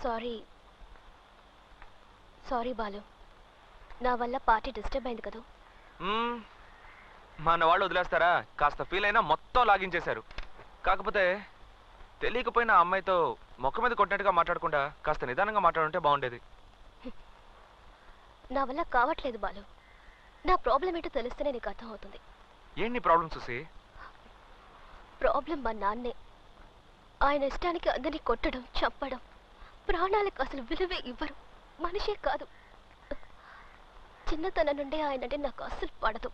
Sorry sorry Balu, నా వల్ల party disturb అయింది కదా. మన వాళ్ళు వదిలేస్తారా? కాస్త ఫీల్ అయినా మొత్తం లాగించేశారు. కాకపోతే తెలియకపోయినా అమ్మాయితో మొక్క మీద కొట్టినట్టుగా మాట్లాడకుండా కాస్త నిదానంగా మాట్లాడుంటే బాగుండేది. నా వల్ల కావట్లేదు బాలు. నా ప్రాబ్లం ఏంటో తెలిస్తేనే నీకు అర్థం అవుతుంది. ఏంటి ప్రాబ్లం చూసి? ప్రాబ్లం మా నాన్నే. ఆయన ఇష్టానికి అందరినీ కొట్టడం, చంపడం, ప్రాణాలకు అసలు విలువే ఇవ్వరు. మనిషే కాదు. చిన్నతనం నుండే ఆయనంటే నాకు అస్సలు పడదు.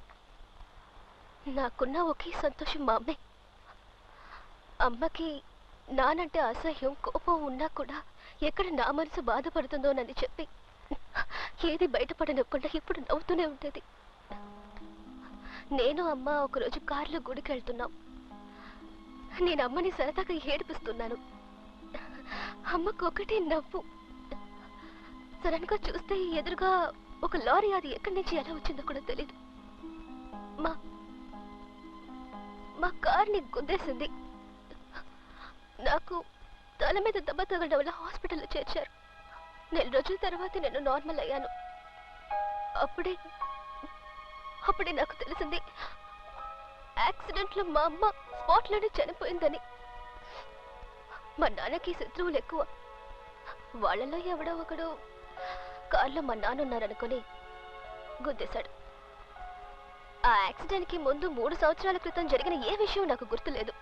నాకున్న ఒకే సంతోషం మా అమ్మే. అమ్మకి నానంటే అసహ్యం, కోపం ఉన్నా కూడా ఎక్కడ నా మనసు బాధపడుతుందోనని చెప్పి ఏది బయటపడనివ్వకుండా ఎప్పుడు నవ్వుతూనే ఉండేది. నేను అమ్మ ఒకరోజు కారులో గుడికి వెళ్తున్నాం. నేను అమ్మని సరదాగా ఏడిపిస్తున్నాను. అమ్మకు ఒకటే నవ్వు. సడన్ గా చూస్తే ఎదురుగా ఒక లారీ, అది ఎక్కడి నుంచి ఎలా వచ్చిందో కూడా తెలీదు. మా కార్ని గుద్దేసింది. నాకు తల మీద దెబ్బ తగలడం వల్ల హాస్పిటల్లో చేర్చారు. 4 రోజుల తర్వాత నేను నార్మల్ అయ్యాను. అప్పుడే నాకు తెలిసింది యాక్సిడెంట్లో మా అమ్మ స్పాట్లోనే చనిపోయిందని. మా నాన్నకి శత్రువులు ఎక్కువ. వాళ్ళలో ఎవడో ఒకడు కార్లో మా నాన్న ఉన్నారనుకుని గుద్దేశాడు. ఆ యాక్సిడెంట్కి ముందు 3 సంవత్సరాల క్రితం జరిగిన ఏ విషయం నాకు గుర్తులేదు.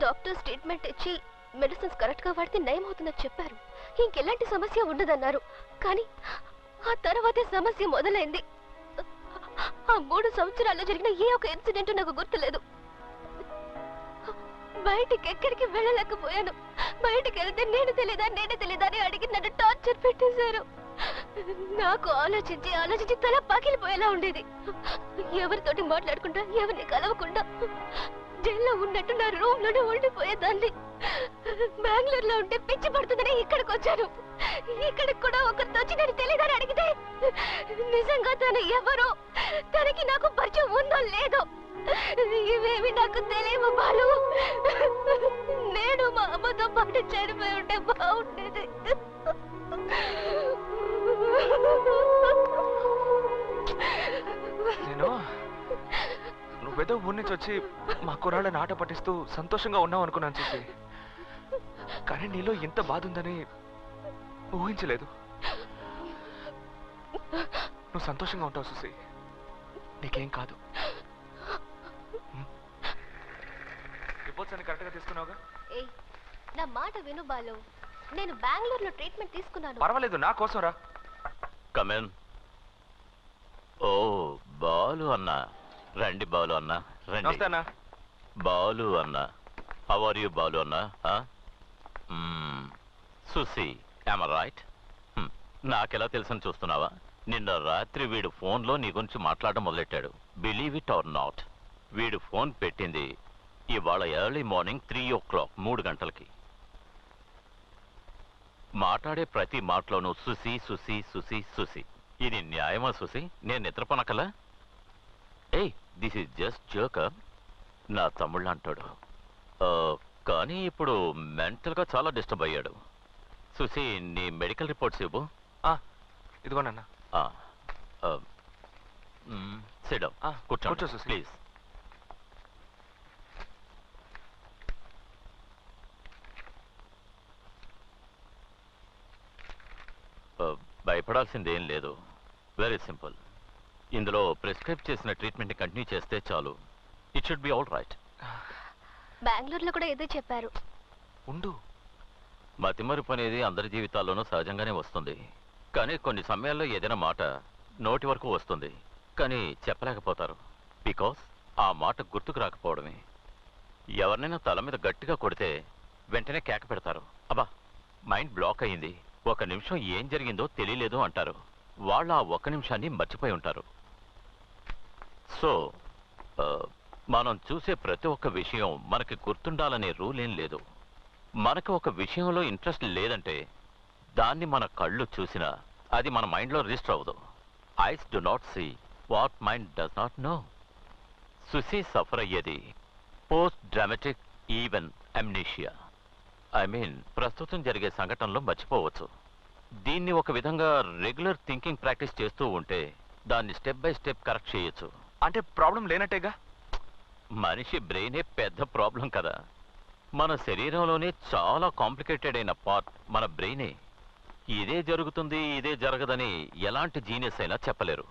డాక్టర్స్ ట్రీట్మెంట్ ఇచ్చి మెడిసిన్స్ కరెక్ట్గా వాడితే నయం అవుతుందని చెప్పారు. ఇంకెలాంటి సమస్య ఉండదన్నారు. కానీ ఆ తర్వాతే సమస్య మొదలైంది. ఆ 3 సంవత్సరాల్లో జరిగిన ఏ ఒక ఇన్సిడెంట్ నాకు గుర్తులేదు. బయటికి ఎక్కడికి వెళ్ళలేకపోయాను. బయటికి వెళ్తే నేను తెలీదా అని అడిగి నన్ను టార్చర్ పెట్టేశారు. నాకు ఆలోచించి తల పగిలిపోయేలా ఉండేది. ఎవరితోటి మాట్లాడకుండా, ఎవరిని కలవకుండా జైల్లో ఉన్నట్టు నా రూమ్ లోనే ఉండిపోయేదాన్ని. బెంగళూరులో ఉంటే పిచ్చి పడుతుందని ఇక్కడికి వచ్చాను. ఇక్కడికి కూడా ఒకరితో వచ్చి నేను తెలీదని అడిగితే నిజంగా తను ఎవరో, తనకి నాకు పరిచయం ఉందో లేదో ఇవేమి నాకు తెలియవు బాలు. నేను మా అమ్మతో పాటు చనిపోయి ఉంటే బాగుండేది. నేను నువ్వేదో ఊరి నుంచి వచ్చి మా కుర్రాళ్ళని ఆట పట్టిస్తూ సంతోషంగా ఉన్నావు అనుకున్నాను చూసి. కానీ నీలో ఇంత బాధ ఉందని ఊహించలేదు. నువ్వు సంతోషంగా ఉంటావు చూసి. నీకేం కాదు. రిపోర్ట్స్ అన్ని కరెక్ట్గా తీసుకున్నావుగా? నా మాట విను బాలు. నేను బెంగళూరులో ట్రీట్మెంట్ తీసుకున్నాను. పర్వాలేదు, నా కోసం రా. కమెన్. ఓ బాలు అన్నా, రండి బాలు అన్నా, రండి. బాలు అన్నా, హౌ ఆర్ యూ బాలు అన్నా? Susi, am right? నాకెలా తెలుసని చూస్తున్నావా? నిన్న రాత్రి వీడు ఫోన్లో నీ గురించి మాట్లాడడం మొదలెట్టాడు. బిలీవ్ ఇట్ ఆర్ నాట్, వీడు ఫోన్ పెట్టింది ఇవాళ ఎర్లీ మార్నింగ్ 3 o'clock, 3 గంటలకి. మాట్లాడే ప్రతి మాటలోనూ సుసి సుసి సుసి సుసి. ఇది న్యాయమా సుసి? నేను నిద్రపోనకలా? ఏయ్, దిస్ ఈజ్ జస్ట్ జోకర్. నా తమ్ముళ్ళు అంటాడు. కానీ ఇప్పుడు మెంటల్గా చాలా డిస్టర్బ్ అయ్యాడు. సుసి, నీ మెడికల్ రిపోర్ట్స్ ఇవ్వు. ఇదిగోనన్నా. Sit down. కూర్చో సుసి ప్లీజ్. భయపడాల్సిందేం లేదు. Very simple. ఇందులో ప్రిస్క్రైబ్ చేసిన ట్రీట్మెంట్ని కంటిన్యూ చేస్తే చాలు. It should be all right. బెంగళూరులో కూడా ఏదో చెప్పారు. ఉండు. మతిమరుపు అనేది అందరి జీవితాల్లోనూ సహజంగానే వస్తుంది. కానీ కొన్ని సమయాల్లో ఏదైనా మాట నోటి వరకు వస్తుంది, కానీ చెప్పలేకపోతారు. బికాస్ ఆ మాట గుర్తుకు రాకపోవడమే. ఎవరినైనా తల మీద గట్టిగా కొడితే వెంటనే కేక పెడతారు. అబ్బా, మైండ్ బ్లాక్ అయ్యింది, 1 నిమిషం ఏం జరిగిందో తెలియలేదు అంటారు. వాళ్ళు ఆ 1 నిమిషాన్ని మర్చిపోయి ఉంటారు. సో మనం చూసే ప్రతి ఒక్క విషయం మనకి గుర్తుండాలనే రూల్ ఏం లేదు. మనకు ఒక విషయంలో ఇంట్రెస్ట్ లేదంటే దాన్ని మన కళ్ళు చూసినా అది మన మైండ్లో రిజిస్టర్ అవ్వదు. Eyes do not see what mind does not know. Susi suffer అయ్యేది post dramatic even amnesia. I mean ప్రస్తుతం జరిగే సంఘటనలో మర్చిపోవచ్చు. దీన్ని ఒక విధంగా రెగ్యులర్ థింకింగ్ ప్రాక్టీస్ చేస్తూ ఉంటే దాన్ని స్టెప్ బై స్టెప్ కరెక్ట్ చేయొచ్చు. అంటే ప్రాబ్లం లేనట్టేగా? మనిషి బ్రెయినే పెద్ద ప్రాబ్లం కదా. మన శరీరంలోనే చాలా కాంప్లికేటెడ్ అయిన పార్ట్ మన బ్రెయినే. ఇదే జరుగుతుంది ఇదే జరగదని ఎలాంటి జీనియస్ అయినా చెప్పలేరు.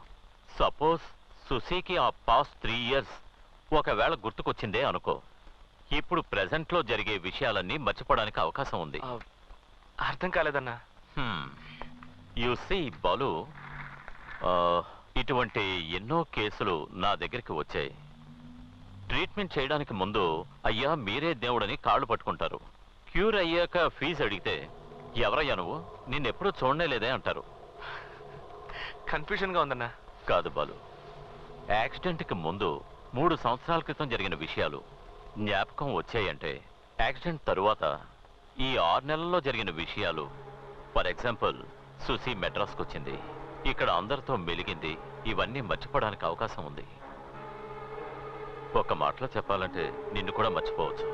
సపోజ్ సుశీకి ఆ పాస్ట్ 3 years ఒకవేళ గుర్తుకొచ్చిందే అనుకో, ఇప్పుడు ప్రెజెంట్లో జరిగే విషయాలన్నీ మర్చిపోవడానికి అవకాశం ఉంది. అర్థం కాలేదన్నా. యు సీ బాలు, ఇటువంటి ఎన్నో కేసులు నా దగ్గరికి వచ్చాయి. ట్రీట్మెంట్ చేయడానికి ముందు అయ్యా మీరే దేవుడని కాళ్ళు పట్టుకుంటారు. క్యూర్ అయ్యాక ఫీజు అడిగితే ఎవరయ్యా నువ్వు, నిన్నెప్పుడూ చూడనే లేదే అంటారు. కన్ఫ్యూజన్గా ఉందన్నా. కాదు బాలు, యాక్సిడెంట్కి ముందు 3 సంవత్సరాల క్రితం జరిగిన విషయాలు జ్ఞాపకం వచ్చాయంటే యాక్సిడెంట్ తరువాత ఈ 6 నెలల్లో జరిగిన విషయాలు, ఫర్ ఎగ్జాంపుల్ సుశీ మెడ్రాస్కి వచ్చింది, ఇక్కడ అందరితో మెలిగింది, ఇవన్నీ మర్చిపోవడానికి అవకాశం ఉంది. ఒక మాటలో చెప్పాలంటే నిన్ను కూడా మర్చిపోవచ్చు.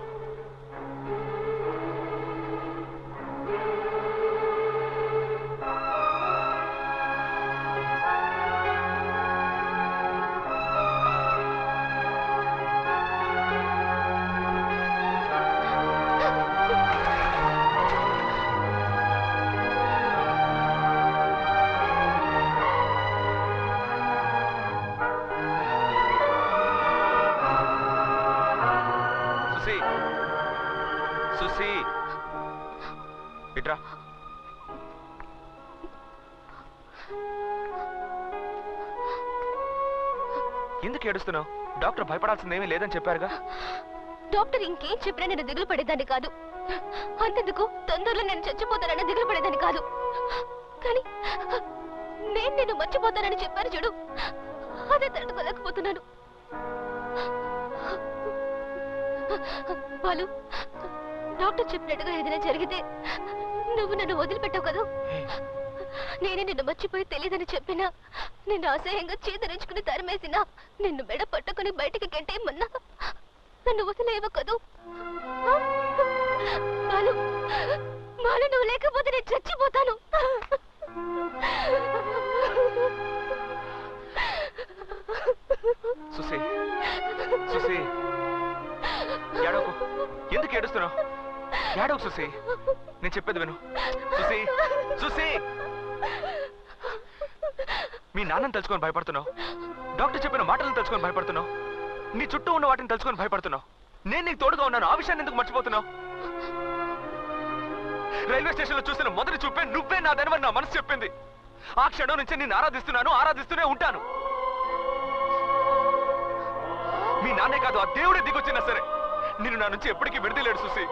సుశీ, ఇట్రా. ఎందుకు ఏడుస్తున్నావు? డాక్టర్ భయపడాల్సిందేమీ లేదని చెప్పారుగా. డాక్టర్ ఇంకేం చెప్పినా నేను దిగులు పడేదాన్ని కాదు. అంతెందుకు తొందరలో నేను చచ్చిపోతానని దిగులు పడేదాన్ని కాదు. కానీ నేను మర్చిపోతానని చెప్పాను చూడు, అదే తట్టుకోలేకపోతున్నాను. బాలు, డాక్టర్ చెప్పినట్టుగా ఏదైనా జరిగితే నువ్వు నన్ను వదిలిపెట్టావు కదా. నేనే నిన్ను మర్చిపోయి తెలియదని చెప్పినా, నిన్ను అసహ్యంగా చేతరించుకుని తరిమేసినా, నిన్ను మెడ పట్టుకుని బయటికి గెంటేయమన్నా నన్ను వదిలేవు కదూ. బాలు, బాలు, నువ్వు లేకపోతే నేను చచ్చిపోతాను. సుశీ, సుశీ, ఏడవకు. ఎందుకు ఏడుస్తున్నావు? ఏడవకు సుశీ, నేను చెప్పేది విను. సుశీ, సుశీ, మీ నాన్నని తలుచుకొని భయపడుతున్నావు. డాక్టర్ చెప్పిన మాటలను తలుచుకొని భయపడుతున్నావు. నీ చుట్టూ ఉన్న వాటిని తలుచుకొని భయపడుతున్నావు. నేను నీకు తోడుగా ఉన్నాను, ఆ విషయాన్ని ఎందుకు మర్చిపోతున్నావు? రైల్వే స్టేషన్ లో చూసిన మొదటి చూపే నువ్వే నాదనవని నా మనసు చెప్పింది. ఆ క్షణం నుంచి నేను ఆరాధిస్తున్నాను, ఆరాధిస్తూనే ఉంటాను. మీ నాన్నే కాదు, ఆ దేవుడే దిగొచ్చినా సరే నేను నా నుంచి ఎప్పటికీ విడదలేడు సుశీ.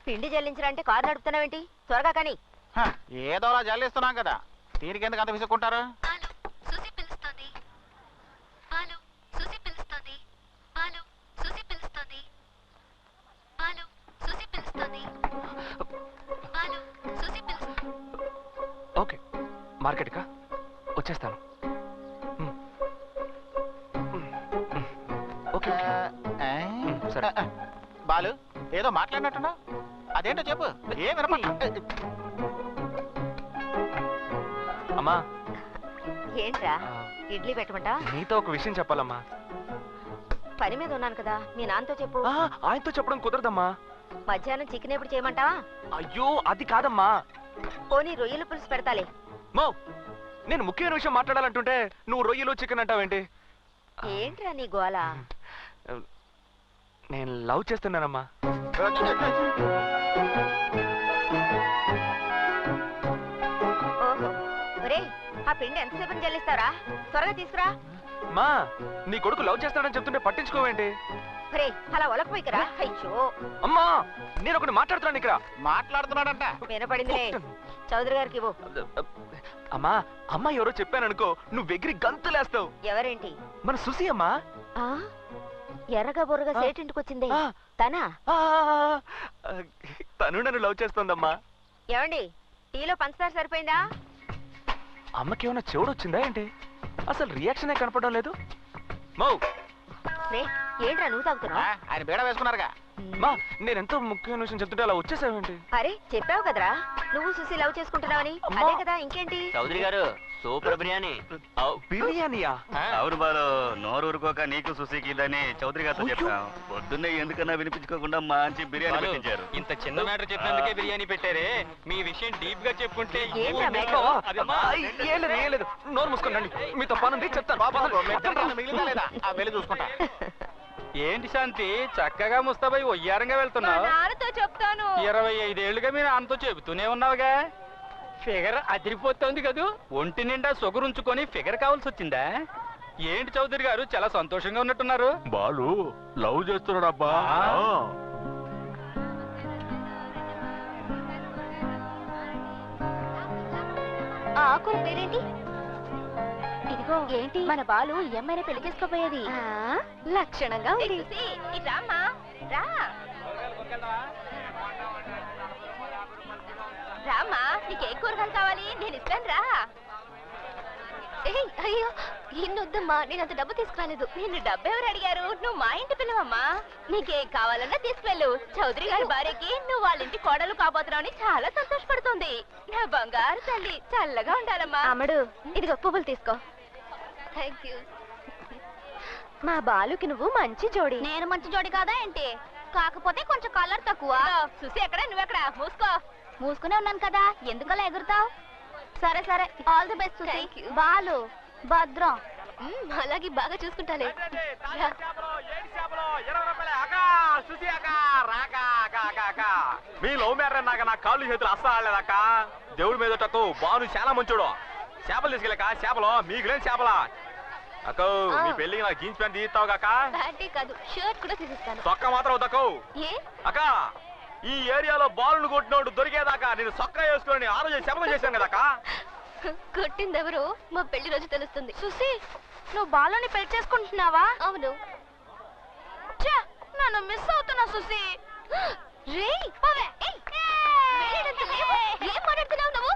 పిండి చెల్లించాలంటే కారు నడుపుతున్నావేంటి? త్వరగా కానీ. ఏదోలా జల్లిస్తున్నాం కదా, దీనికి ఎందుకు అంత విసుక్కుంటారు? ఓకే, మార్కెట్కా వచ్చేస్తాను. ఓకే, సరే. బాలు, ఏదో మాట్లాడినట్టున్నా, అదేంటో చెప్పు. ఏ వినపడ. అమ్మా, ఏంట్రా ఇడ్లీ పెట్టమంటా? నీతో ఒక విషయం చెప్పాలమ్మా. పని మీద ఉన్నాను కదా, మీ నాన్నతో చెప్పు. ఆయనతో చెప్పడం కుదరదమ్మా. మధ్యాహ్నం చికెన్ ఎప్పుడు చేయమంటావా? అయ్యో, అది కాదమ్మా. పోనీ రొయ్యలు పులుసు పెడతాలే. మో, నేను ముఖ్యమైన విషయం మాట్లాడాలంటుంటే నువ్వు రొయ్యలు చికెన్ అంటావేంటి? ఏంట్రా నీ గోల? నేను లవ్ చేస్తున్నానమ్మా. ఓహో, ఒరేయ్, ఆ పిండి ఎంతసేపు జల్లిస్తారా? త్వరగా తీసుకురా. మా, నీ కొడుకు లవ్ చేస్తాడని చెప్తుంటే పట్టించుకోవేంటి? ఒరేయ్, అలా ఒలకపోయికరా. అయ్యో అమ్మా, నేను ఒకటి మాట్లాడుతున్నాను ఇక్కడ. మాట్లాడుతున్నాడంట. వినపడిందిలే. చౌదరి గారికి ఇవ్వు. అమ్మా అమ్మ ఎవరో చెప్పాననుకో నువ్వు ఎగిరి గంతులేస్తావు. ఎవరేంటి? మన సుసి అమ్మా. ఎర్రగా బొర్రగా సేటింటికి వచ్చింది తనా? తను నన్ను లవ్ చేస్తోందమ్మా. ఏమండి టీలో పంచదార సరిపోయిందా? అమ్మకి ఏమైనా చెవుడు వచ్చిందా ఏంటి? అసలు రియాక్షనే కనపడడం లేదు. మౌ ఏంట్రా నువ్వు తాగుతున్నావు? ఆయన బీడ వేసుకున్నారుగా. మా నేనెంతో ముఖ్యమైన విషయం చెప్తుంటే అలా వచ్చేసావేంటి? అరే చెప్పావు కదరా నువ్వు సుసి లవ్ చేసుకుంటున్నావని. అదే కదా ఇంకేంటి? చౌదరి గారు సూపర్ బిర్యానీ. బిర్యానీయా? అవును బాలు, నోరు ఊరుకోక నీకు సుశీకి ఇదని చౌదరి గారితో చెప్పాం. పొద్దున్నే ఎందుకన్నా వినిపించుకోకుండా మంచి బిర్యానీ పెట్టించారు. ఇంత చిన్న మ్యాటర్ చెప్పినందుకే బిర్యానీ పెట్టారే. మీ విషయం డీప్ గా చెప్పుకుంటే ఏంట్రా మ్యాటర్? ఏం లేదు నోరు మూసుకోండి. మీతో పనుంది చెప్తాను. మిగిలిందా లేదా వెళ్ళి చూసుకుంటా. ఏంటి శాంతి చక్కగా ముస్తాబై ఒయ్యారంగా వెళ్తున్నావు? నాన్నతో చెప్తాను. 25 ఏళ్ళుగా మీ నాన్నతో చెబుతూనే ఉన్నావుగా. ఫిగర్ అదిరిపోతుంది కదూ. ఒంటి నిండా సొగురుంచుకొని ఫిగర్ కావాల్సి వచ్చిందా ఏంటి? చౌదరి గారు చాలా సంతోషంగా ఉన్నట్టున్నారు. బాలు లవ్ చేస్తున్నాడు అబ్బా. ఆకుల పేరేంటి? ఇదిగో ఏంటి మన బాలు ఈ అమ్మాయిని పెళ్లి చేసుకోపోయేది. లక్షణంగా ఉంది. రామ్మా నీకే కూరగాయలు కావాలి నేను ఇస్తాను రా. అయ్యో ఇన్నొద్దమ్మా నేను అంత డబ్బు తీసుకురాలేదు. నిన్ను డబ్బు ఎవరు అడిగారు? నువ్వు మా ఇంటి పిల్లవమ్మా. నీకేం కావాలన్నా తీసుకెళ్ళు. చౌదరి గారి భార్యకి నువ్వు వాళ్ళ ఇంటి కోడలు కాబోతున్నావు చాలా సంతోషపడుతుంది. నా బంగారు తల్లి చల్లగా ఉండాలమ్మా. అమ్మడు ఇదిగో పువ్వులు తీసుకో. Thank you. మా బాలుకి నువ్వు మంచి జోడి. నేను మంచి జోడి కాదా ఏంటి? కాకపోతే కొంచెం కలర్ తక్కువ. చూసి ఎక్కడ నువ్వెక్కడ? మూసుకో. మూసుకునే ఉన్నాను కదా ఎందుకలా ఎగురుతావు? సరే సరే ఆల్ ది బెస్ట్. బాలు భద్రం. అలాగే బాగా చూసుకుంటాలే. మీ లవ్ మ్యాటర్ నాక నా కాళ్ళు చేతులు అస్సలేదక్క. దేవుడి మీద బాను చాలా మంచోడు. చేపలు తీసుకెళ్ళక చేపలు మీకు లేని చేపలా అక్క. మీ పెళ్లికి నాకు జీన్స్ ప్యాంట్ తీస్తావు కాక? ప్యాంటే కాదు షర్ట్ కూడా తీసిస్తాను. సొక్క మాత్రం వద్దకు అక్క. ఈ ఏరియాలో బాలును కొట్టినోడు దొరికేదాకా నేను సొక్క వేసుకొని ఆ రోజు శపథం చేశాను కదక్క. కొట్టింది ఎవరు మా పెళ్లి రోజు తెలుస్తుంది. సుసి నువ్వు బాలుని పెళ్లి చేసుకుంటున్నావా? అవును. నన్ను మిస్ అవుతున్నా సుసి. ఏం మాట్లాడుతున్నావు నువ్వు?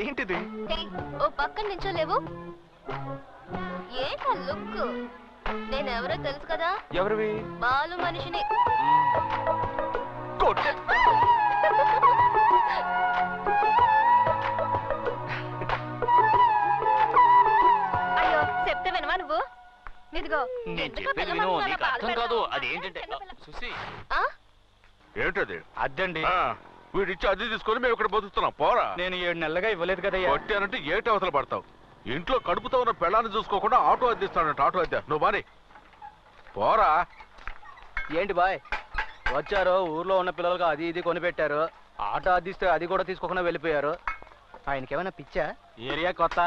ఏంటిది? ఓ పక్కన నించోలేవు? ఏంటా లుక్? నేను ఎవరో తెలుసు కదా? ఎవరివి? బాలు మనిషిని. అయ్యో చెప్తే వినవా నువ్వు? ఇదిగో ఏంటది? అద్దండి. వీడిచ్చి అద్దె తీసుకొని మేము ఇక్కడ బతుకుతున్నాం. పోరా. నేను 7 నెలలుగా ఇవ్వలేదు కదా. కొట్టానంటే ఏటి అవతల పడతావు. ఇంట్లో కడుపుతో ఉన్న పెళ్ళాన్ని చూసుకోకుండా ఆటో అద్దెస్తాడంట. ఆటో అద్దె నువ్వు బాని పోరా. ఏంటి బాయ్ వచ్చారు? ఊర్లో ఉన్న పిల్లలకు అది ఇది కొనిపెట్టారు. ఆటో అద్దిస్తే అది కూడా తీసుకోకుండా వెళ్ళిపోయారు. ఆయనకేమైనా పిచ్చా? ఏరియా కొత్త?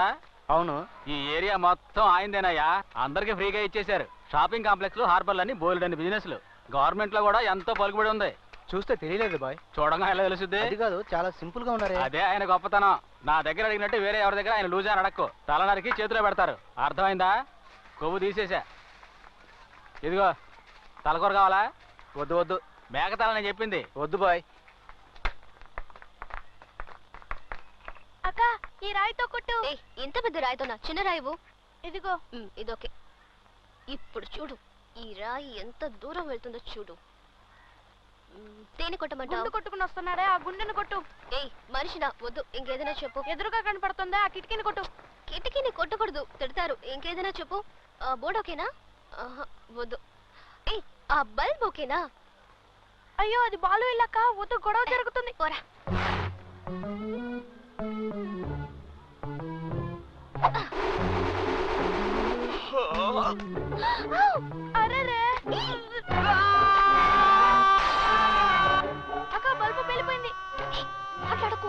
అవును. ఈ ఏరియా మొత్తం ఆయనదేనయ్యా. అందరికి ఫ్రీగా ఇచ్చేశారు. షాపింగ్ కాంప్లెక్స్ లు, హార్బర్లు అని బోల్డ్ బిజినెస్లు. గవర్నమెంట్ లో కూడా ఎంతో పలుకుబడి ఉంది. చూస్తే తెలియలేదు బాయ్. చూడంగా ఎలా తెలుస్తుంది? అది కాదు చాలా సింపుల్ గా ఉన్నారు. అదే ఆయన గొప్పతనం. నా దగ్గర అడిగినట్టు వేరే ఎవరి దగ్గర ఆయన లూజ్ అని అడక్కు. తలనరికి చేతిలో పెడతారు. అర్థమైందా? కొవ్వు తీసేసా. ఇదిగో తలకూర కావాలా? వద్దు వద్దు. మేకతలని చెప్పింది. వద్దు బాయ్. అక్క ఈ రాయితో కొట్టు. ఇంత పెద్ద రాయితోనా? చిన్న రాయివు. ఇదిగో ఇదొకే. ఇప్పుడు చూడు ఈ రాయి ఎంత దూరం వెళ్తుందో చూడు. దేని కొట్టమంటావు? కొట్టుకుని వస్తున్నాడే ఆ గుండెను కొట్టు. ఏయ్ మనిషినా? వద్దు ఇంకేదైనా చెప్పు. ఎదురుగా కనపడుతుందా ఆ కిటికీని కొట్టు. కిటికీని కొట్టకూడదు తిడతారు. ఇంకేదైనా చెప్పు. బోర్డు ఓకేనా? వద్దు. ఏయ్ ఆ బల్బ్ ఓకేనా? అయ్యో అది బాలు ఇల్లక్క. వద్దు గొడవ జరుగుతుంది. పోరా. అరే అక్క బల్బు వెళ్ళిపోయింది. మాట్లాడకు.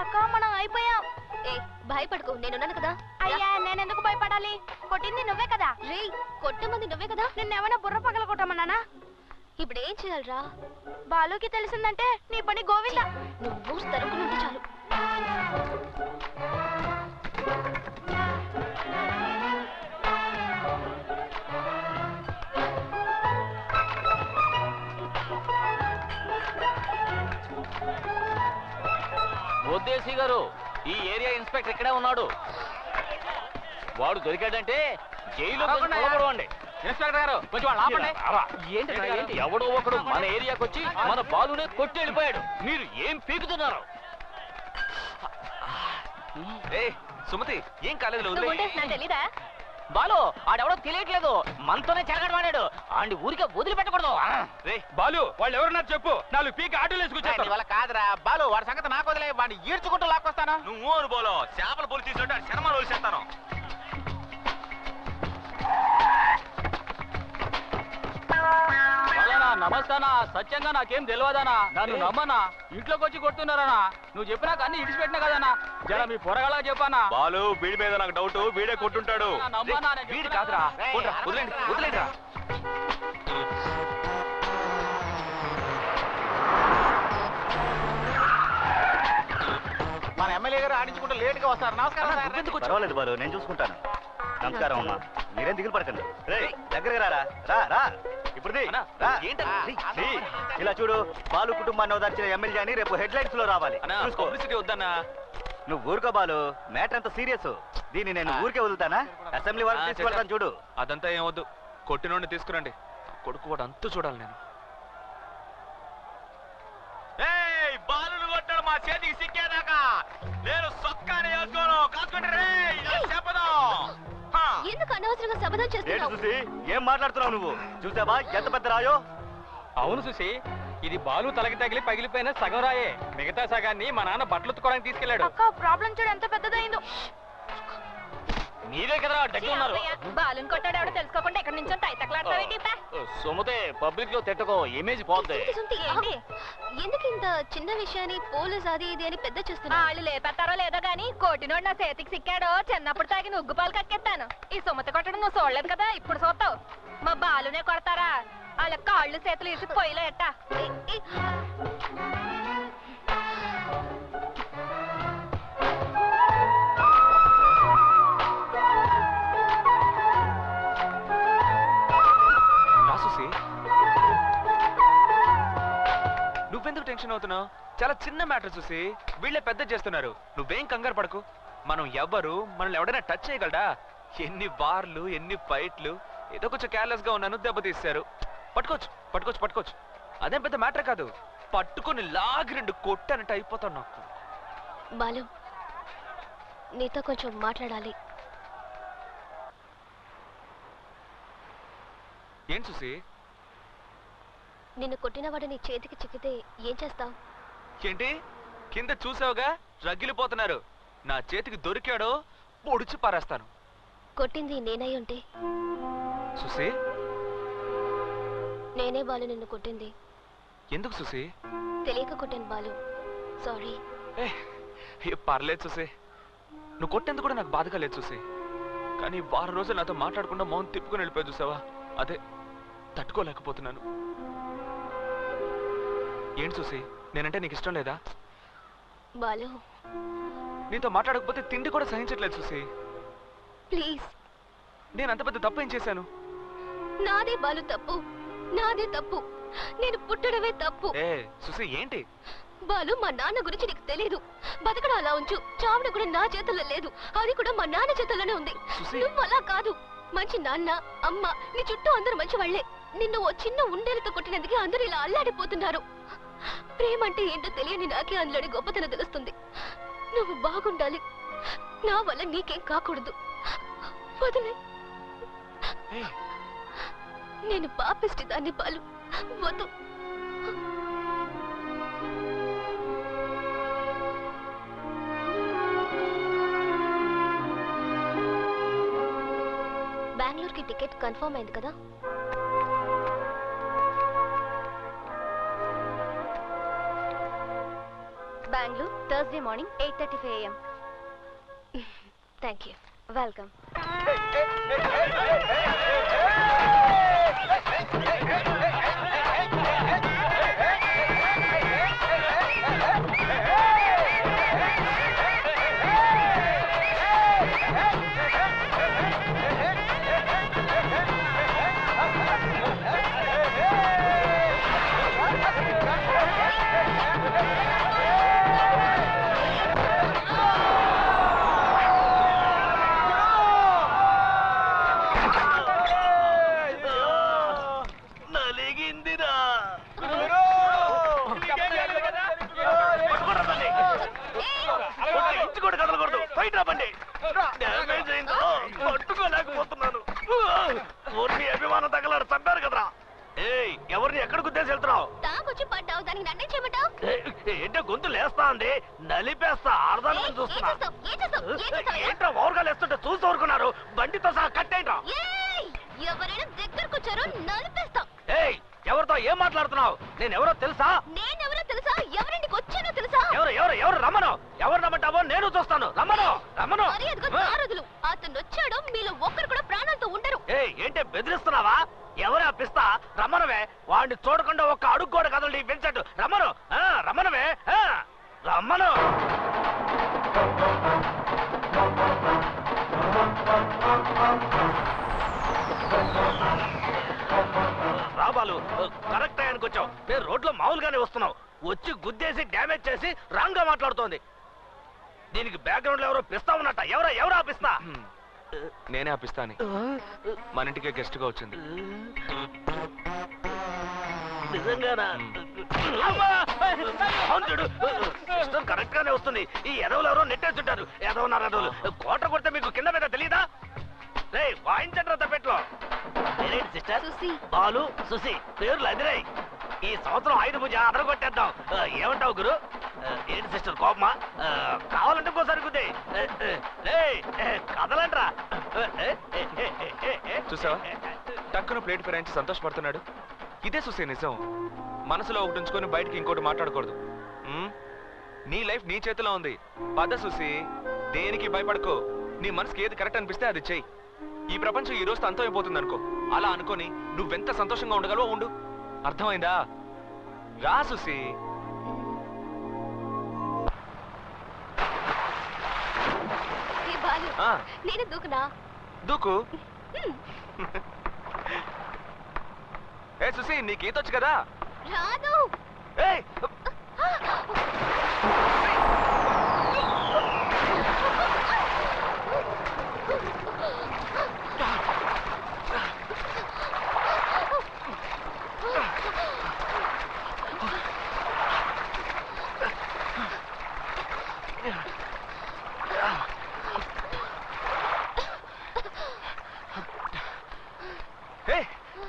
అక్క మనం అయిపోయాం. భయపడకు నేనున్నాను కదా. అయ్యా నేనెందుకు భయపడాలి? కొట్టింది నువ్వే కదా. రే కొట్టమంది నువ్వే కదా. నిన్నేమైనా బుర్ర పగల కొట్టమన్నానా? ఇప్పుడు ఏం చేయాలరా? బాలుకి తెలిసిందంటే నీ పని గోవింద. నువ్వు తరుకునుంటే చాలు. ఉద్దేశి గారు, ఈ ఏరియా ఇన్స్పెక్టర్ ఇక్కడే ఉన్నాడు. వాడు దొరికాడంటే జైలు కొలబడవండి. ఇన్స్పెక్టర్ గారు కొంచెం వాళ్ళు ఆపండి. ఏంటి ఎవడో ఒకడు మన ఏరియాకి వచ్చి మన బాలునే కొట్టి వెళ్ళిపోయాడు. మీరు ఏం పీకుతున్నారు? సుమతి, ఏం కాలేదు. నువ్వు ఉంటే నాకు తెలీదా? బాలు ఆడెవడో తెలియట్లేదు, మనతోనే చెరగడవాడాడు. ఆడి ఊరికే వదిలిపెట్టకూడదు. బాలు వాళ్ళు ఎవరున్నారు చెప్పు, 4 పీకి ఆటోలు వేసుకొచ్చేస్తారు. వాళ్ళ కాదురా బాలు, వాడి సంగతి నాకు వదిలే, వాడిని ఈడ్చుకుంటూ లాక్కొస్తాను. నువ్వు అనుకోలో చేపల పొలి తీసుకుంటే శర్మలు వదిలేస్తాను. నమస్తానా, సత్యంగా నాకేం తెలియదానా, నన్ను నమ్మనా, ఇంట్లోకి వచ్చి కొడుతున్నారనా, నువ్వు చెప్పినాక అన్ని ఇడిచిపెట్టినా కదనా, జర మీ పొరగలా చెప్పానా. బాలు వీడి మీద నాకు డౌట్, వీడే కొట్టుంటాడు. నమ్మనా, వీడి కాదురా, వదిలేండి. మన ఎమ్మెల్యే గారు ఆడించుకుంటూ లేట్ గా వస్తారు. నమస్కారం సార్. పర్వాలేదు బాలు, నేను చూసుకుంటాను. నమస్కారం అమ్మా. మీరేం దిగులు పడకండి. దగ్గరగా రారా, రా రా. ఇప్పుడు ఇలా చూడు, బాలు కుటుంబాన్ని ఓదార్చిన ఎమ్మెల్యే అని రేపు హెడ్లైన్స్ లో రావాలి. వద్దన్నా. నువ్వు ఊరుకో బాలు, మ్యాటర్ అంత సీరియస్. దీన్ని నేను ఊరికే వదులుతానా? అసెంబ్లీ వరకు తీసుకెళ్తాను చూడు. అదంతా ఏమొద్దు, కొట్టినోడిని తీసుకురండి. కొడుకు వాడు అంతూ చూడాలి నేను. బాలును కొట్టాడు మా చేతికి సిక్కేదాకా నేను సొక్కాని వేసుకోను. కాసుకుంటే చెప్పదు. ఎందుకు అనవసరంగా శబదం చేస్తున్నావు? చూసి ఏం మాట్లాడుతున్నావు నువ్వు? చూసావా ఎంత పెద్ద రాయో? అవును చూసి, ఇది బాలు తలకి తగిలి పగిలిపోయిన సగం రాయే. మిగతా సగాన్ని మా నాన్న బట్టలు ఉత్తుకోవడానికి తీసుకెళ్లాడు. ప్రాబ్లం చూడు ఎంత పెద్దదైందో. మీరే కదా దగ్గర ఉన్నారు. బాలుని కొట్టాడు ఎవడో తెలుసుకోకుండా ఎక్కడి నుంచో తైతకలాడతావేంటి? సుమతే, పబ్లిక్ లో తిట్టకో, ఇమేజ్ పోద్ది. ఎందుకు ఇంత చిన్న విషయాన్ని పోలీస్ అది ఇది అని పెద్ద చేస్తున్నా? వాళ్ళు లేపెత్తారో లేదో గానీ కోటినోడు నా చేతికి సిక్కాడో చిన్నప్పుడు తాగిన ఉగ్గుపాలు కక్కెత్తాను. ఈ సుమతి కొట్టడం నువ్వు చూడలేదు కదా, ఇప్పుడు చూస్తావు. మా బాలునే కొడతారా? వాళ్ళ కాళ్ళు చేతులు ఇసి పొయ్యిలో ఎట్ట. నువ్వెందుకు టెన్షన్ అవుతున్నావు? చాలా చిన్న మ్యాటర్ చూసి వీళ్ళే పెద్ద చేస్తున్నారు. నువ్వేం కంగారు పడకు. మనం ఎవ్వరు మనల్ని ఎవడైనా టచ్ చేయగలడా? ఎన్ని బార్లు, ఎన్ని ఫైట్లు. ఏదో కొంచెం కేర్లెస్ గా ఉన్నాను, దెబ్బతీశారు. పట్టుకోవచ్చు. అదేం పెద్ద మ్యాటర్ కాదు. పట్టుకుని లాగి 2 కొట్టనట్టు అయిపోతాను నాకు. బాలు, నీతో కొంచెం మాట్లాడాలి. ఏం చూసి? నిన్ను కొట్టినవాడు నీ చేతికి చిక్కితే ఏం చేస్తావు? ఏంటి కింద చూసావుగా, రగిలిపోతున్నారు. నా చేతికి దొరికాడో పొడిచి పారేస్తాను. కొట్టింది నేనై ఉంటే? సుసి, నేనే బాలు నిన్ను కొట్టింది. ఎందుకు సుసి? తెలియక కొట్టాను బాలు, సారీ. పర్లేదు సుసి, నువ్వు కొట్టేందుకు కూడా నాకు బాధగా లేదు సుసి. కానీ 6 రోజులు నాతో మాట్లాడకుండా మౌన్ తిప్పుకుని వెళ్ళిపోయి చూసావా, అదే తట్టుకోలేకపోతున్నాను. ఏంటి చూసి, నేనంటే నీకు ఇష్టం లేదా? బాలు, నీతో మాట్లాడకపోతే తిండి కూడా సహించట్లేదు చూసి. ప్లీజ్. నేను అంత పెద్ద తప్పు ఏం చేశాను? నాదే బాలు తప్పు, నాదే తప్పు. నేను పుట్టడమే తప్పు. సుసి ఏంటి? బాలు, మా నాన్న గురించి నీకు తెలీదు. బతకడం అలా ఉంచు, చావడం కూడా నా చేతుల్లో లేదు. అది కూడా మా నాన్న చేతుల్లోనే ఉంది. నువ్వు అలా కాదు. మంచి నాన్న, అమ్మ, నీ చుట్టూ అందరూ మంచి వాళ్లే. నిన్ను ఓ చిన్న ఉండేలతో కొట్టినందుకే అందరూ ఇలా అల్లాడిపోతున్నారు. ప్రేమ అంటే ఏంటో తెలియని నాకే అందులోని గొప్పతనం తెలుస్తుంది. నువ్వు బాగుండాలి, నా వల్ల నీకేం కాకూడదు. వదిలే. నేను పాపిష్టి దాన్ని బాలు, వద్దు. బెంగళూరుకి టికెట్ కన్ఫర్మ్ అయింది కదా? Bengaluru Thursday morning 8:35 AM. Thank you. Welcome. నలిపేస్తా అర్థం ఏం చూస్తున్నా చేస్తావ్? ఏం చేస్తావ్? ఏం చేస్తావ్? ఏంట్రా ఓవర్గా వేస్తుంటే చూసి ఊరుకున్నారు బండితో సహా కట్టేంట్రా ఏయ్! ఎవరైనా దగ్గరకు వచ్చారో నలిపేస్తాం. ఏయ్ ఎవరితో ఏం మాట్లాడుతున్నావు నేను ఎవరో తెలుసా నేనెవరో తెలుసా? ఎవరింటికి వచ్చానో తెలుసా? ఎవరు ఎవరు ఎవరు రమ్మను ఎవరు రమ్మంటావో నేను చూస్తాను రమ్మను రమ్మను మరి అదిగో దారుదులు. అతను వచ్చాడు, మీలో ఒక్కరు కూడా ప్రాణాలతో ఉండరు. ఏయ్ ఏంటే బెదిరిస్తున్నావా ఎవరు అప్పిస్తా రమ్మనవే వాడిని చూడకుండా ఒక్క అడుగు కూడా కదలండి విన్సెంట్ రమ్మను రమ్మనవే రమ్మను రాబాలు కరెక్ట్ టైంకి వచ్చావు నేను రోడ్లో మామూలుగానే వస్తున్నావు వచ్చి గుద్దేసి డ్యామేజ్ చేసి రాంగ్ గా మాట్లాడుతోంది దీనికి బ్యాక్గ్రౌండ్ లో ఎవరో పిస్తా ఉన్నట్ట ఎవరో ఆపిస్తా నేనే ఆపిస్తాను మన ఇంటికే గెస్ట్ గా వచ్చింది నిజంగానా కరెక్ట్ గానే వస్తుంది ఈ ఎదవలు ఎవరో నెట్టేస్తుంటారు ఎదవన్నారు ఎదవలు కోట కొడితే మీకు కింద మీద తెలియదా రే వాయించండి తప్పెట్లో సిస్టర్ సుసి. బాలు సుసి పేర్లు అదిరాయి ఈ సంవత్సరం 5 పూజ అదర కొట్టేద్దాం ఏమంటావు గురు ఏంటి సిస్టర్ కోపమా కావాలంటే ఇంకోసారి గుద్దే కదలంట్రా చూసావా టక్కున ప్లేట్ ఫిరాయించి సంతోషపడుతున్నాడు ఇదే చూసే నిజం మనసులో ఒకటి ఉంచుకొని బయటికి ఇంకోటి మాట్లాడకూడదు నీ లైఫ్ నీ చేతిలో ఉంది పద చూసి దేనికి భయపడకో నీ మనసుకి ఏది కరెక్ట్ అనిపిస్తే అది చెయ్యి ఈ ప్రపంచం ఈ రోజుతో అంతం అయిపోతుంది అనుకో అలా అనుకొని నువ్వెంత సంతోషంగా ఉండగలవో ఉండు అర్థమైందా రా చూసి ఏ బాలు, నేను దూకునా? దూకు ఏ సుసి నీకు ఈతొచ్చు కదా రాదు. ఏయ్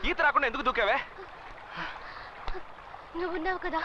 ఈత రాకుండా ఎందుకు దూకావే నువ్వున్నావు కదా.